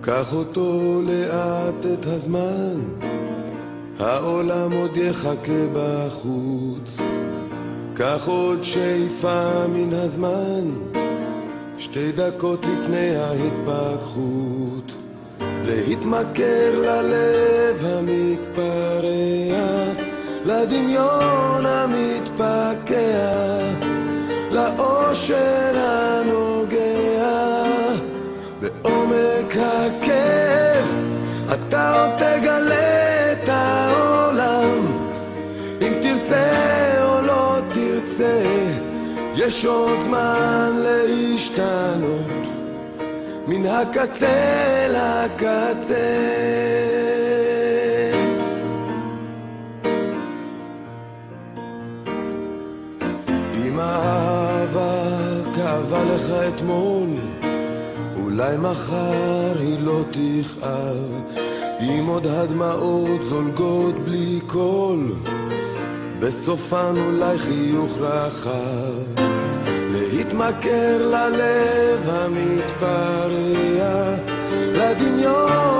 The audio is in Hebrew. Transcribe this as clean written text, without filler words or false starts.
קח אותו לאט את הזמן, העולם עוד יחכה בחוץ. קח עוד שאיפה מן הזמן, 2 דקות לפני ההתפכחות. להתמכר ללב המתפרע, לדמיון המתפקע, לאושר הנוגע בעומק הכיף. אתה עוד תגלה את העולם, אם תרצה או לא תרצה, יש עוד זמן להשתנות מן הקצה לקצה. אם האהבה כאבה לך אתמול, אולי מחר היא לא תכאב. אם עוד הדמעות זולגות בלי קול, בסופן אולי חיוך רחב. להתמכר ללב המתפרע, לדמיון